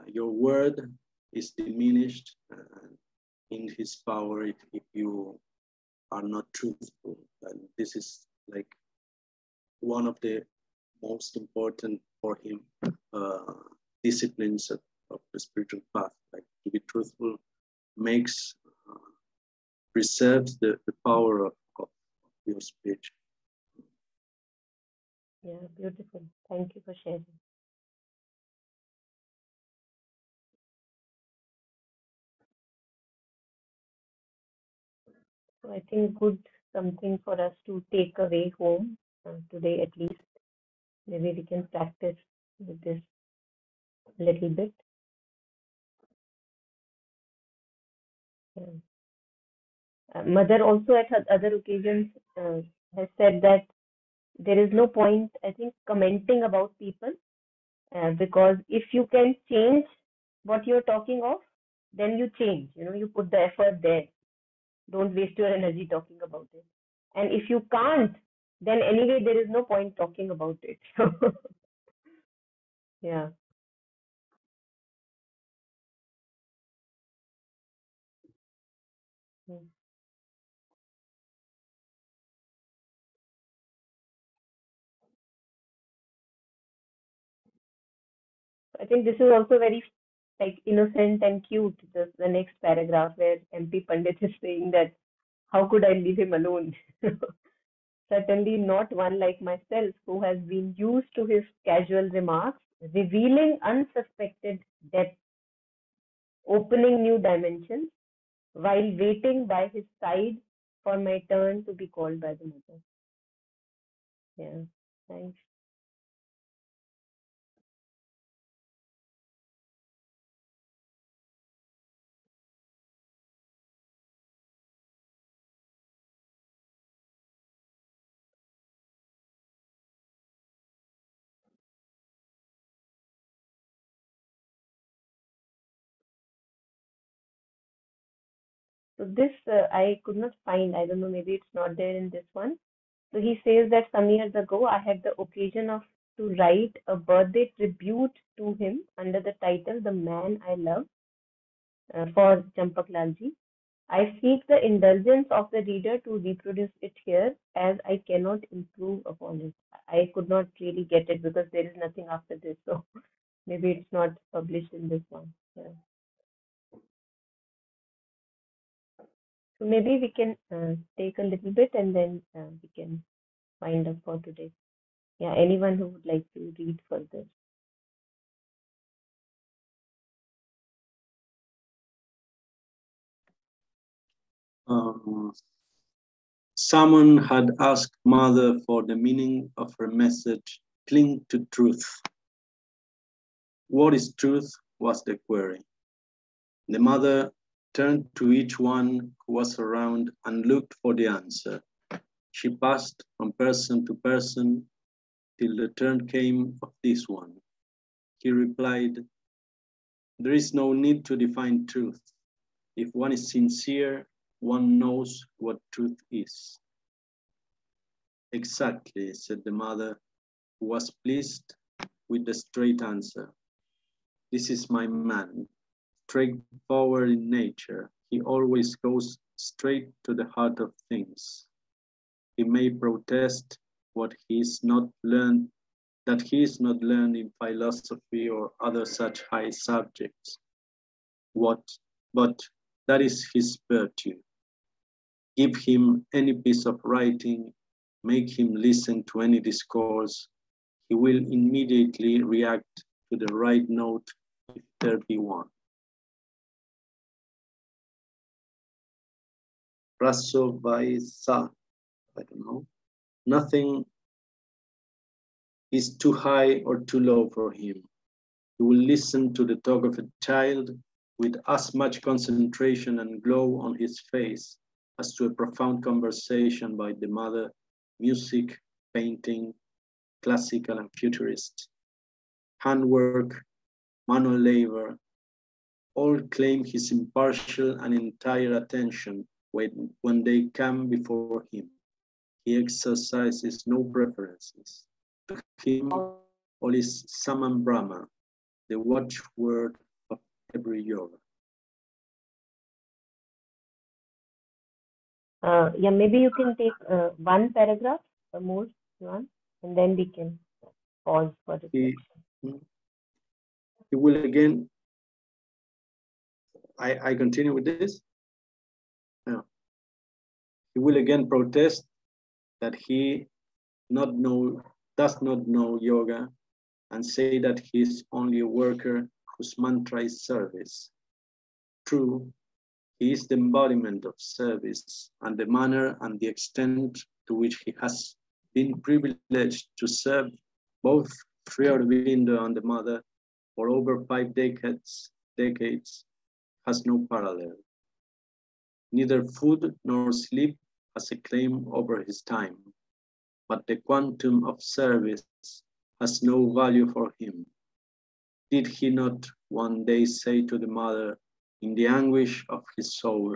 your word is diminished in his power if you are not truthful. And this is like one of the most important for him disciplines of the spiritual path. Like to be truthful makes preserves the power of your speech. Yeah, beautiful. Thank you for sharing. So I think good something for us to take away home today at least. Maybe we can practice with this a little bit. Yeah. Mother also at other occasions has said that there is no point, I think, commenting about people because if you can change what you're talking of, then you change. You put the effort there. Don't waste your energy talking about it. And if you can't, then anyway, there is no point talking about it. Yeah. Mm. I think this is also very like innocent and cute. The next paragraph where MP Pandit is saying that how could I leave him alone? Certainly not one like myself who has been used to his casual remarks, revealing unsuspected depth, opening new dimensions while waiting by his side for my turn to be called by the mother. Yeah, thanks. So this I could not find. I don't know, maybe it's not there in this one. So he says that some years ago I had the occasion of to write a birthday tribute to him under the title "The Man I Love" for Champaklalji. I seek the indulgence of the reader to reproduce it here as I cannot improve upon it. I could not really get it because there is nothing after this, so maybe it's not published in this one. Yeah. So maybe we can take a little bit and then we can wind up for today. Yeah, anyone who would like to read further. Um, Someone had asked Mother for the meaning of her message, cling to truth. What is truth was the query. The mother turned to each one who was around and looked for the answer. She passed from person to person till the turn came of this one. He replied, there is no need to define truth. If one is sincere, one knows what truth is. Exactly, said the mother, who was pleased with the straight answer. This is my man, straightforward in nature. He always goes straight to the heart of things. He may protest what he is not learned, that he is not learned in philosophy or other such high subjects. But that is his virtue. Give him any piece of writing, make him listen to any discourse, he will immediately react to the right note if there be one. Raso Vaisa, I don't know. Nothing is too high or too low for him. He will listen to the talk of a child with as much concentration and glow on his face as to a profound conversation by the mother, music, painting, classical and futurist, handwork, manual labor, all claim his impartial and entire attention when they come before him. He exercises no preferences. To him, all is Samam Brahma, the watchword of every yoga. Yeah, maybe you can take one paragraph, more one, and then we can pause for reflection. He will again, I continue with this. No. He will again protest that he does not know yoga and say that he is only a worker whose mantra is service. True, he is the embodiment of service, and the manner and the extent to which he has been privileged to serve both Sri Aurobindo and the mother for over 5 decades has no parallel. Neither food nor sleep has a claim over his time, but the quantum of service has no value for him. Did he not one day say to the mother, in the anguish of his soul,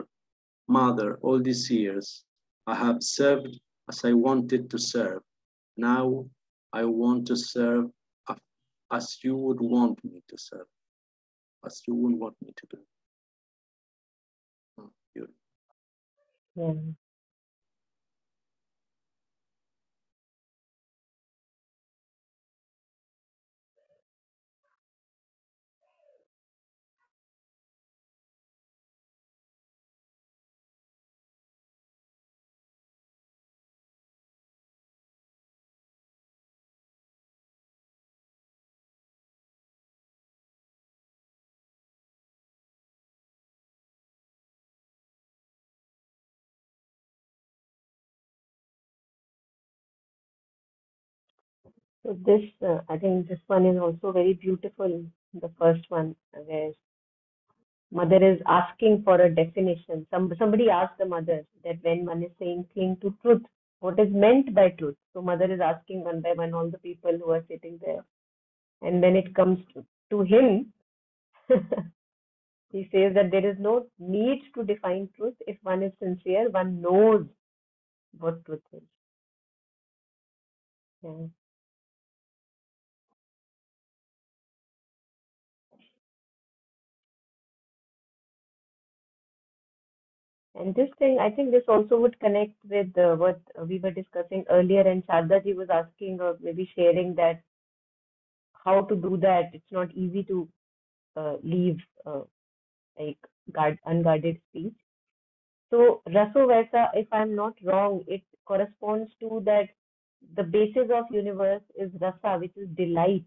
Mother, all these years I have served as I wanted to serve. Now I want to serve as you would want me to serve, as you would want me to do. Yeah. So this, I think this one is also very beautiful. The first one, where mother is asking for a definition. Somebody asked the mother that when one is saying cling to truth, what is meant by truth? So mother is asking one by one all the people who are sitting there. And when it comes to him, he says that there is no need to define truth. If one is sincere, one knows what truth is. Yeah. And this thing, I think this also would connect with what we were discussing earlier, and Shardaji was asking or maybe sharing that how to do that. It's not easy to leave like unguarded speech. So Raso Vaisa, if I'm not wrong, it corresponds to that the basis of universe is rasa, which is delight.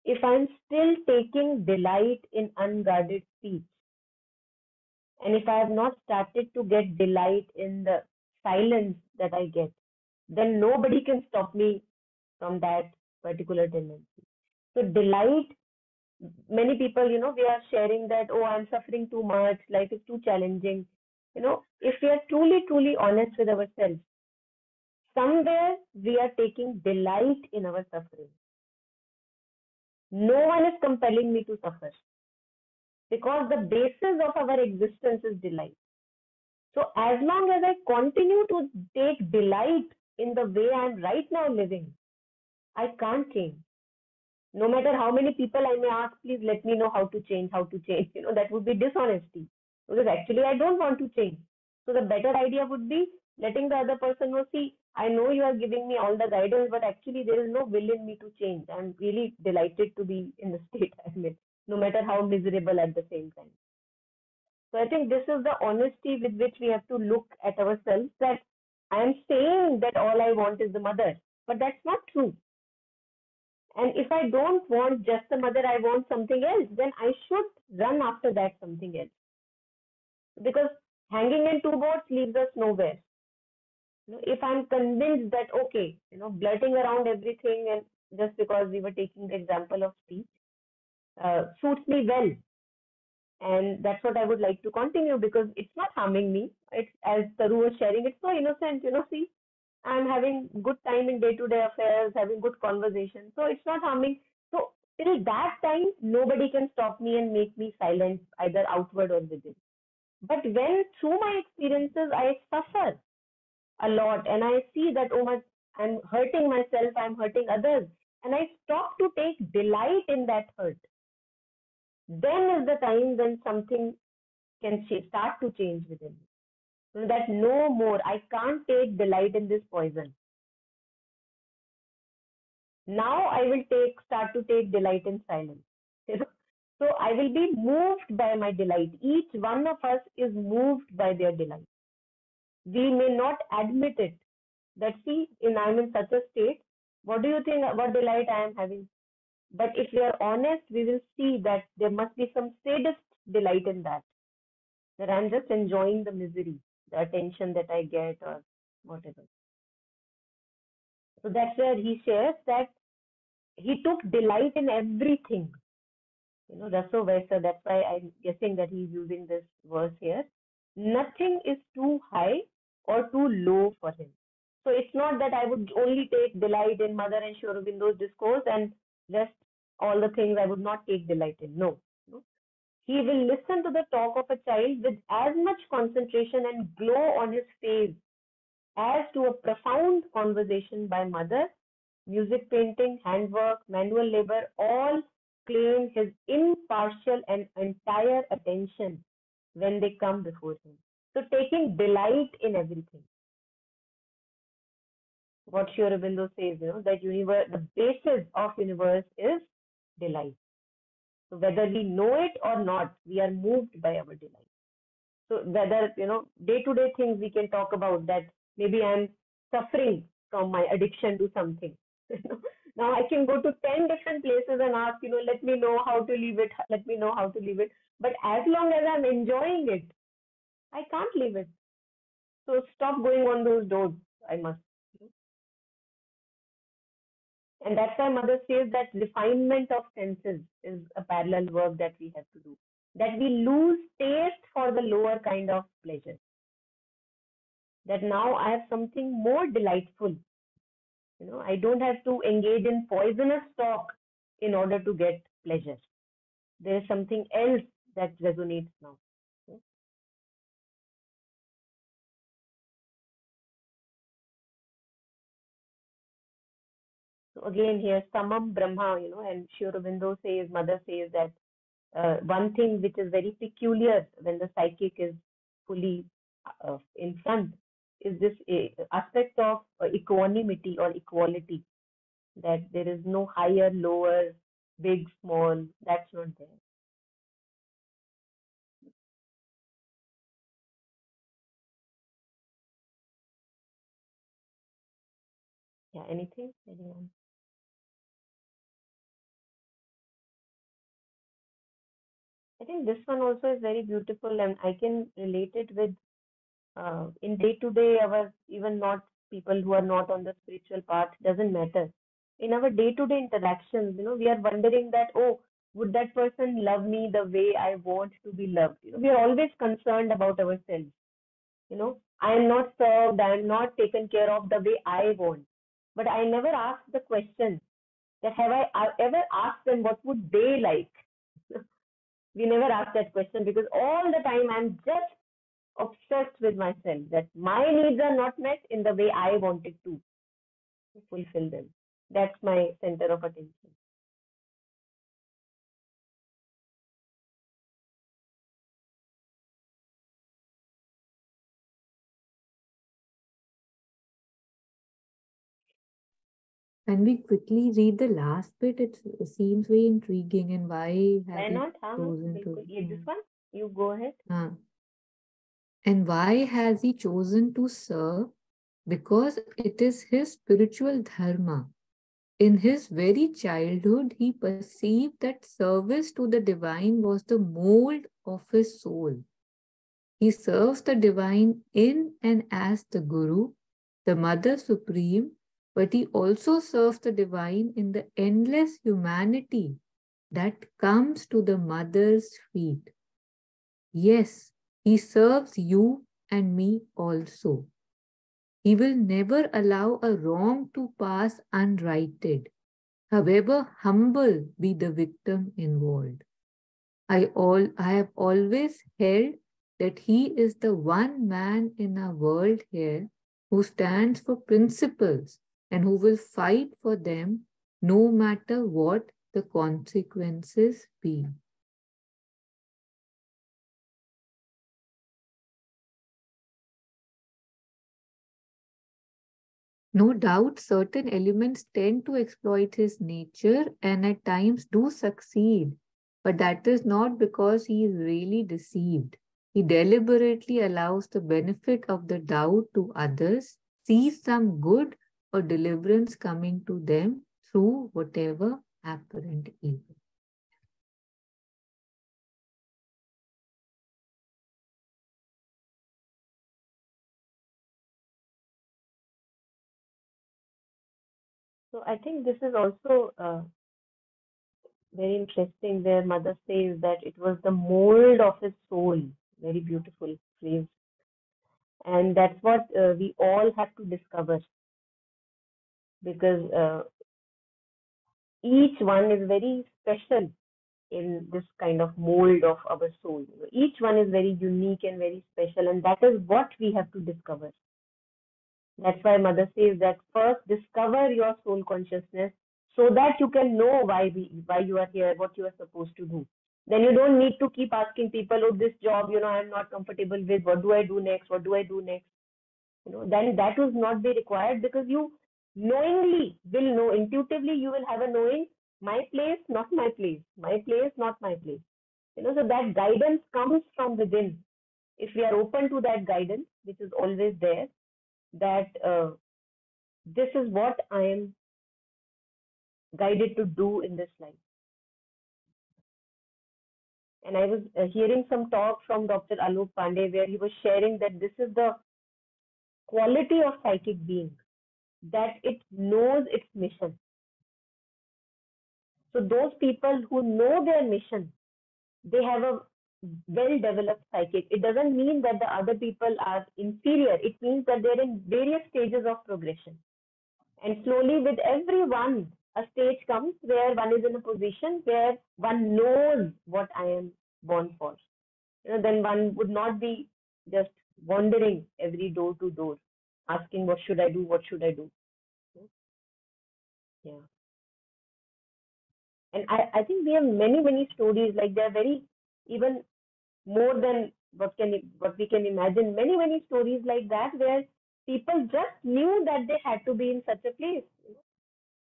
If I'm still taking delight in unguarded speech, And if I have not started to get delight in the silence that I get, then nobody can stop me from that particular tendency. So delight, many people, we are sharing that, oh, I'm suffering too much, life is too challenging. If we are truly, truly honest with ourselves, somewhere we are taking delight in our suffering. No one is compelling me to suffer because the basis of our existence is delight. So as long as I continue to take delight in the way I'm right now living, I can't change. No matter how many people I may ask, please let me know how to change, how to change. That would be dishonesty because actually I don't want to change. So the better idea would be letting the other person know, see, I know you are giving me all the guidance, but actually there is no will in me to change. I'm really delighted to be in the state I'm in, no matter how miserable at the same time. So I think this is the honesty with which we have to look at ourselves, that I am saying that all I want is the mother, but that's not true. And if I don't want just the mother, I want something else, then I should run after that something else. Because hanging in two boats leaves us nowhere. If I'm convinced that, okay, blurting around everything, and just because we were taking the example of speech, suits me well. And that's what I would like to continue because it's not harming me. It's, as Taru was sharing, it's so innocent, see, I'm having good time in day-to-day affairs, having good conversation. So it's not harming. So till that time, nobody can stop me and make me silent, either outward or within. But when through my experiences, I suffer a lot and I see that, oh my, I'm hurting myself, I'm hurting others, and I stop to take delight in that hurt, then is the time when something can start to change within me. So that no more, I can't take delight in this poison. Now I will start to take delight in silence. So I will be moved by my delight. Each one of us is moved by their delight. We may not admit it. That see, I'm in such a state. What do you think? What delight I am having? But if we are honest, we will see that there must be some sadist delight in that. That I'm just enjoying the misery, the attention that I get, or whatever. So that's where he shares that he took delight in everything. Raso Vaisa, that's why I'm guessing that he's using this verse here. Nothing is too high or too low for him. So it's not that I would only take delight in Mother and Sri Aurobindo's discourse and rest all the things I would not take delight in. No. He will listen to the talk of a child with as much concentration and glow on his face as to a profound conversation by mother. Music, painting, handwork, manual labor, all claim his impartial and entire attention when they come before him. So taking delight in everything. What Sri Aurobindo says, that universe, the basis of universe is delight. So whether we know it or not, we are moved by our delight. So whether, day-to-day things we can talk about, that maybe I'm suffering from my addiction to something. Now I can go to 10 different places and ask, let me know how to leave it. Let me know how to leave it. But as long as I'm enjoying it, I can't leave it. So stop going on those doors. I must. And that's why Mother says that refinement of senses is a parallel work that we have to do. That we lose taste for the lower kind of pleasure. That now I have something more delightful. I don't have to engage in poisonous talk in order to get pleasure. There is something else that resonates now. So again here, Samam Brahma, and Sri Aurobindo says, Mother says that one thing which is very peculiar when the psychic is fully in front is this aspect of equanimity or equality, that there is no higher, lower, big, small, that's not there. Yeah, anything? Anyone? I think this one also is very beautiful, and I can relate it with in day to day, our even not people who are not on the spiritual path, doesn't matter. In our day to day interactions, we are wondering that, oh, would that person love me the way I want to be loved? We are always concerned about ourselves. I am not served, I am not taken care of the way I want. But I never ask the question that have I ever asked them what would they like? We never ask that question because all the time I'm just obsessed with myself that my needs are not met in the way I wanted to fulfill them. That's my center of attention. Can we quickly read the last bit? It seems very intriguing. And why Why has he not? हाँ, chosen to? बिल्कुल. Yeah, this one, you go ahead. And why has he chosen to serve? Because it is his spiritual dharma. In his very childhood, he perceived that service to the divine was the mold of his soul. He serves the divine in and as the Guru, the Mother Supreme, but he also serves the divine in the endless humanity that comes to the Mother's feet. Yes, he serves you and me also. He will never allow a wrong to pass unrighted, however humble be the victim involved. I have always held that he is the one man in our world here who stands for principles and who will fight for them no matter what the consequences be. No doubt, certain elements tend to exploit his nature and at times do succeed, but that is not because he is really deceived. He deliberately allows the benefit of the doubt to others, sees some good or deliverance coming to them through whatever apparent evil. So I think this is also very interesting where Mother says that it was the mold of his soul. Very beautiful phrase. And that's what we all have to discover because each one is very special in this kind of mold of our soul. Each one is very unique and very special, and that is what we have to discover. That's why Mother says that first discover your soul consciousness so that you can know why you are here, what you are supposed to do. Then you don't need to keep asking people, oh, this job, I'm not comfortable with. What do I do next? What do I do next? Then that will not be required because you knowingly will know, intuitively you will have a knowing, my place, not my place, my place, not my place. So that guidance comes from within. If we are open to that guidance, which is always there, that this is what I am guided to do in this life. And I was hearing some talk from Dr. Alok Pandey where he was sharing that this is the quality of psychic being, that it knows its mission. So those people who know their mission, they have a well-developed psychic. It doesn't mean that the other people are inferior. It means that they're in various stages of progression. And slowly with everyone, a stage comes where one is in a position where one knows what I am born for. Then one would not be just wandering every door to door, asking what should I do, what should I do. Yeah. And I think we have many stories, like they're very even more than what we can imagine. Many stories like that where people just knew that they had to be in such a place.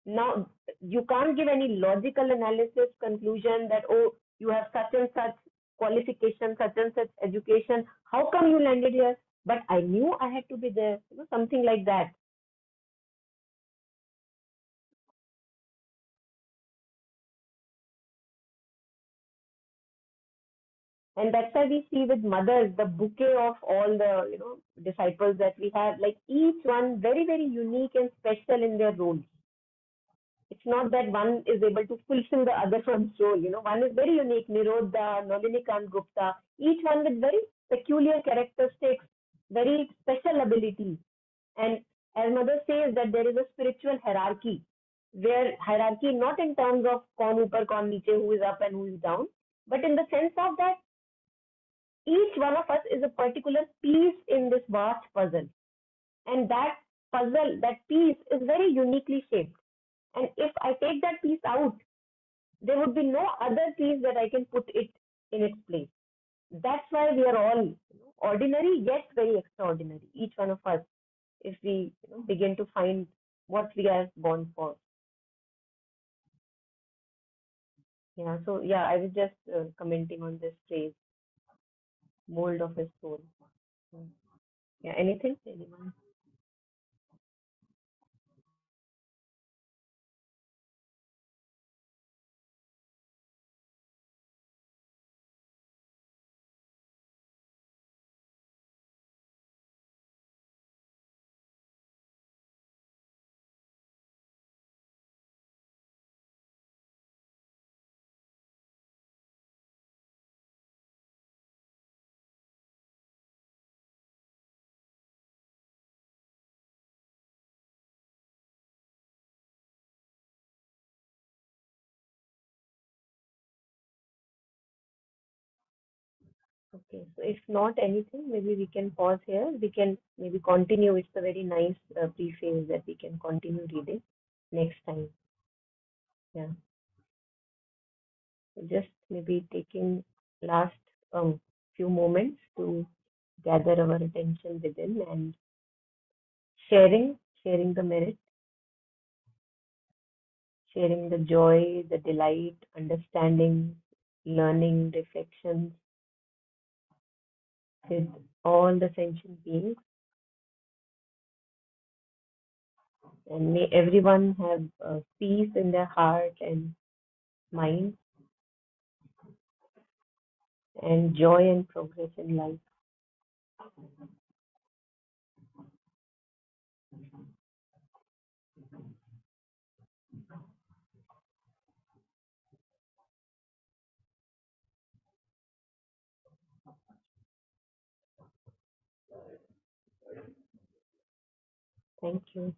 Now you can't give any logical analysis conclusion that, oh, you have such and such qualification, such and such education, how come you landed here? But I knew I had to be there, something like that. And that's why we see with mothers the bouquet of all the disciples that we have, like each one very, very unique and special in their roles. It's not that one is able to fulfill the other one's role. One is very unique, Nirodha, Nalinikant Gupta, each one with very peculiar characteristics, very special abilities. And as mother says that there is a spiritual hierarchy, where hierarchy not in terms of kaun upar, kaun niche, who is up and who is down, but in the sense of that each one of us is a particular piece in this vast puzzle. And that puzzle, that piece is very uniquely shaped. And if I take that piece out, there would be no other piece that I can put it in its place. That's why we are all ordinary yet very extraordinary, each one of us, if we begin to find what we are born for. Yeah, so yeah, I was just commenting on this phrase, mold of his soul. Yeah, anything? Anyone? Okay, so if not anything, maybe we can pause here. We can maybe continue. It's a very nice preface that we can continue reading next time. Yeah, so just maybe taking last few moments to gather our attention within and sharing the merit, sharing the joy, the delight, understanding, learning, reflections with all the sentient beings. And may everyone have peace in their heart and mind and joy and progress in life. Thank you.